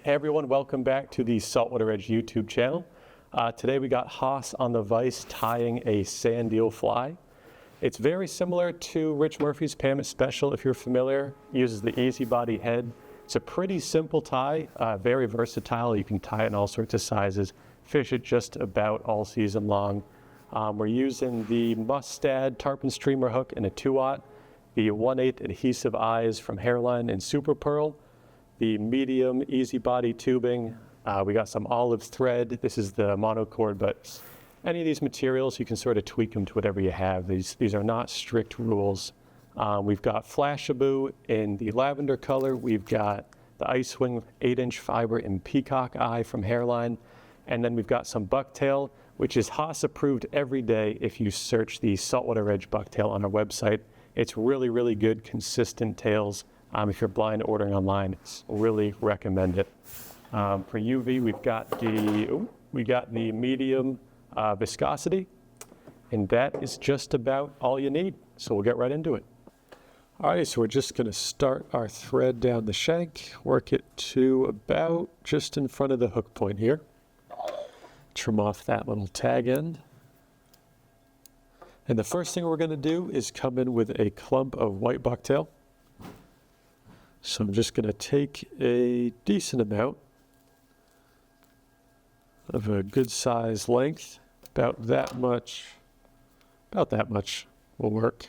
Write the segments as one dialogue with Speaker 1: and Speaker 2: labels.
Speaker 1: Hey everyone, welcome back to the Saltwater Edge YouTube channel. Today we got Haas on the vise tying a sand eel fly. It's very similar to Rich Murphy's Pamet Special if you're familiar. It uses the easy body head. It's a pretty simple tie, very versatile. You can tie it in all sorts of sizes, fish it just about all season long. We're using the Mustad Tarpon streamer hook and a 2/0, the 1/8 adhesive eyes from Hairline and Super Pearl, the medium easy body tubing. We got some olive thread. This is the Monocord, but any of these materials, you can sort of tweak them to whatever you have. These are not strict rules. We've got Flashabou in the lavender color. We've got the Ice Wing 8-inch fiber in Peacock eye from Hairline. And then we've got some Bucktail, which is Haas approved every day if you search the Saltwater Edge Bucktail on our website. It's really, really good, consistent tails. If you're blind ordering online, really recommend it. For UV, we've got the medium viscosity, and that is just about all you need. So we'll get right into it. All right, so we're just going to start our thread down the shank, work it to about just in front of the hook point here. Trim off that little tag end. And the first thing we're going to do is come in with a clump of white bucktail. So I'm just going to take a decent amount of a good size length, about that much will work.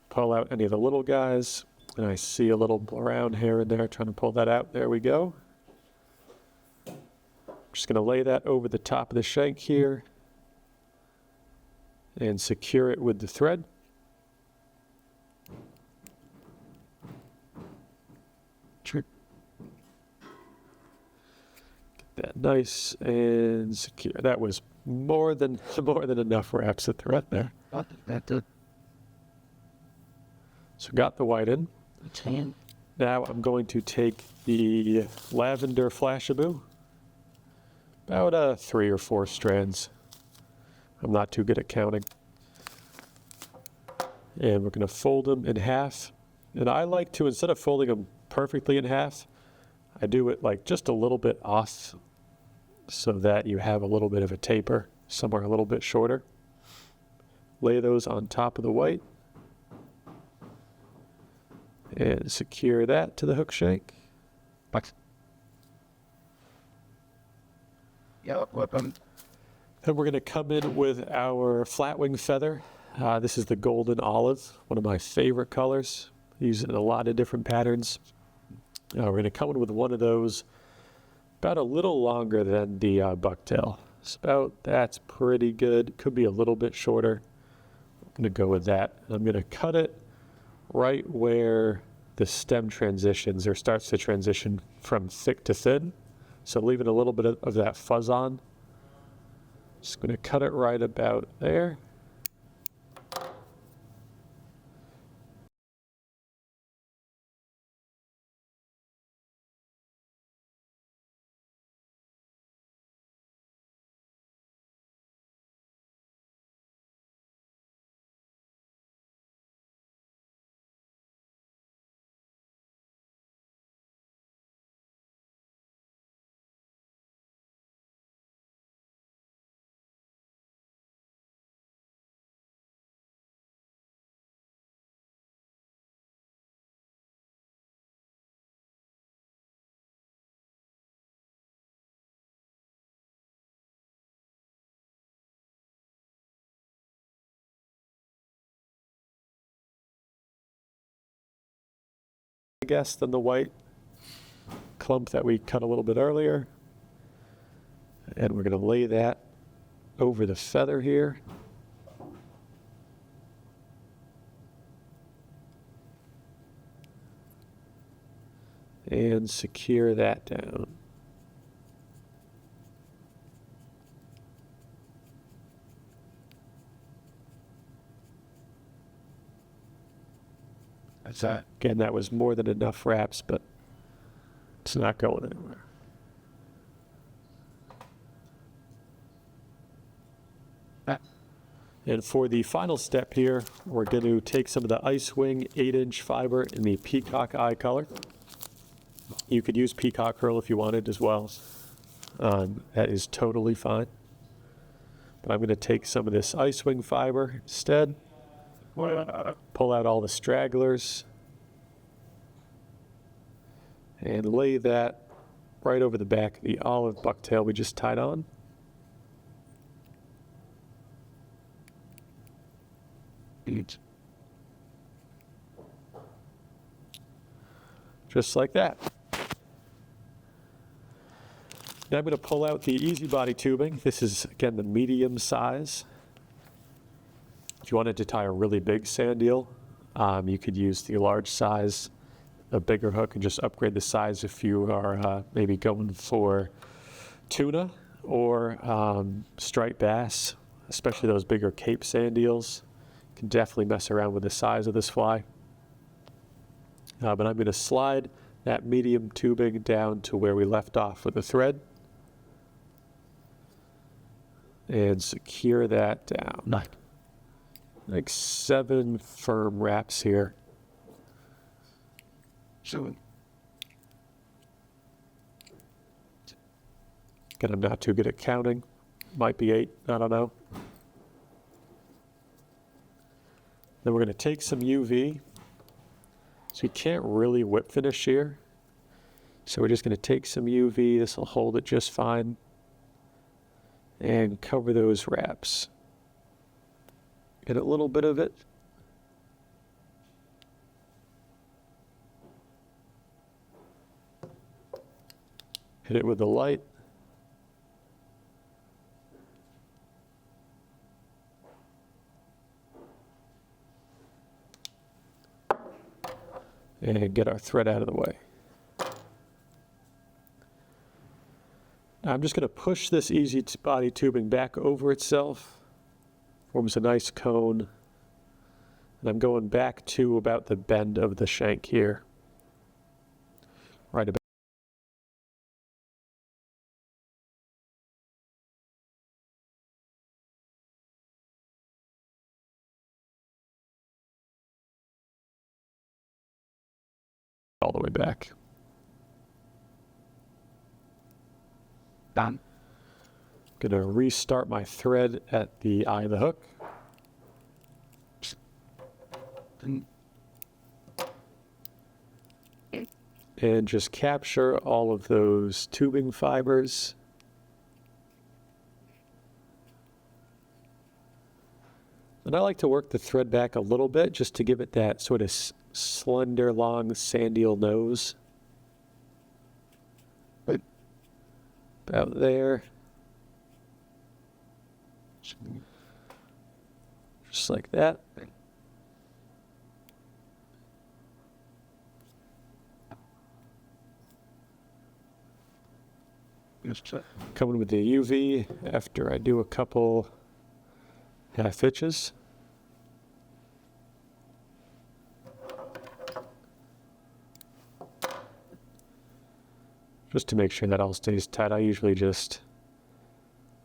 Speaker 1: Pull out any of the little guys, and I see a little brown hair in there, trying to pull that out. There we go. Just going to lay that over the top of the shank here and secure it with the thread. Get that nice and secure. That was more than enough wraps of thread there. So got the white in. Now I'm going to take the Lavender Flashabou, about 3 or 4 strands. I'm not too good at counting. And we're going to fold them in half. And I like to, instead of folding them perfectly in half, I do it like just a little bit off so that you have a little bit of a taper, somewhere a little bit shorter. Lay those on top of the white and secure that to the hook shank. Then we're going to come in with our flat wing feather. This is the golden olive, one of my favorite colors. Use it in a lot of different patterns. We're going to come in with one of those, about a little longer than the bucktail. That's pretty good. Could be a little bit shorter. I'm going to go with that. I'm going to cut it right where the stem transitions or starts to transition from thick to thin. So leaving a little bit of that fuzz on. Just going to cut it right about there. Than the white clump that we cut a little bit earlier. And we're going to lay that over the feather here. And secure that down. That's that. Again, that was more than enough wraps, but it's not going anywhere. And for the final step here, we're going to take some of the Ice Wing 8-inch fiber in the Peacock eye color. You could use Peacock curl if you wanted as well. That is totally fine. But I'm going to take some of this ice wing fiber instead. Pull out all the stragglers. And lay that right over the back of the olive bucktail we just tied on. Just like that. Now I'm going to pull out the easy body tubing. This is, again, the medium size. If you wanted to tie a really big sand eel, you could use the large size, a bigger hook, and just upgrade the size if you are maybe going for tuna or striped bass, especially those bigger Cape sand eels. You can definitely mess around with the size of this fly. But I'm going to slide that medium tubing down to where we left off with the thread and secure that down.
Speaker 2: Nice.
Speaker 1: Like 7 firm wraps here.
Speaker 2: 7.
Speaker 1: Again, I'm not too good at counting. Might be 8, I don't know. Then we're going to take some UV. So you can't really whip finish here. So we're just going to take some UV. This will hold it just fine. And cover those wraps. Get a little bit of it. Hit it with the light. And get our thread out of the way. Now I'm just going to push this easy body tubing back over itself. Forms a nice cone. And I'm going back to about the bend of the shank here. Right about all the way back.
Speaker 2: Done.
Speaker 1: I'm going to restart my thread at the eye of the hook. And just capture all of those tubing fibers. And I like to work the thread back a little bit just to give it that sort of slender, long sand eel nose. About there. Just like that. Coming with the UV after I do a couple half hitches. Just to make sure that all stays tight, I usually just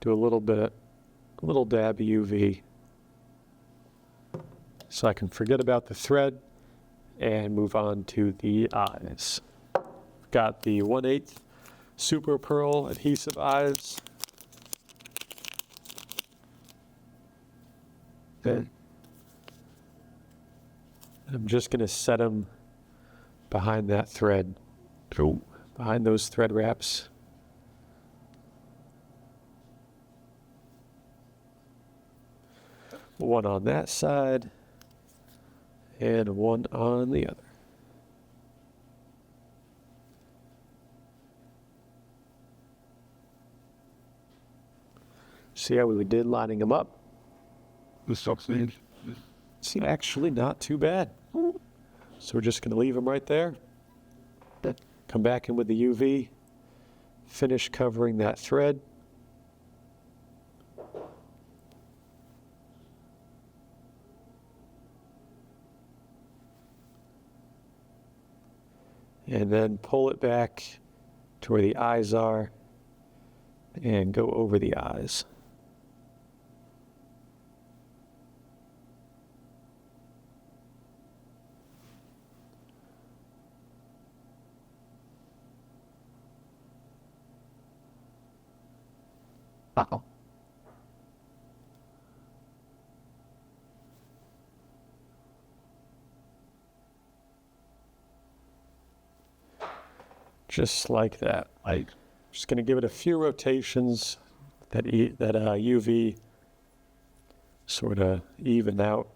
Speaker 1: do a little dab of UV so I can forget about the thread and move on to the eyes. Got the 1/8 Super Pearl adhesive eyes.
Speaker 2: Good.
Speaker 1: I'm just going to set them behind that thread.
Speaker 2: Cool.
Speaker 1: Behind those thread wraps. One on that side and one on the other. See how we did lining them up?
Speaker 2: The socks in.
Speaker 1: It's actually not too bad. So we're just going to leave them right there. Come back in with the UV. Finish covering that thread. And then pull it back to where the eyes are and go over the eyes. just like that.
Speaker 2: Like,
Speaker 1: Just going to give it a few rotations that UV sort of even out.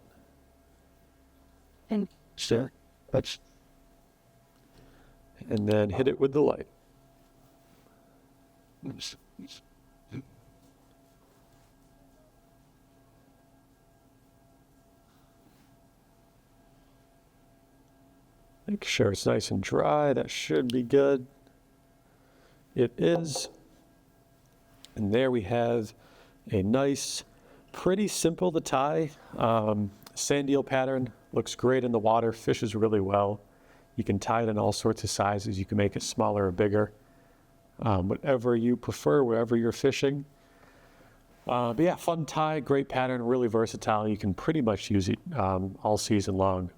Speaker 2: and sir, that's
Speaker 1: And then hit it with the light. Make sure it's nice and dry. That should be good. It is. And there we have a nice, pretty simple to tie sand eel pattern. Looks great in the water, fishes really well. You can tie it in all sorts of sizes. You can make it smaller or bigger. Whatever you prefer, wherever you're fishing. But yeah, fun tie, great pattern, really versatile. You can pretty much use it all season long.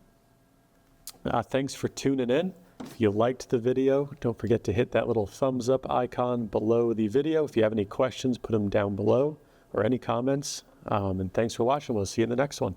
Speaker 1: Thanks for tuning in. If you liked the video, don't forget to hit that little thumbs up icon below the video. If you have any questions, put them down below or any comments. And thanks for watching. We'll see you in the next one.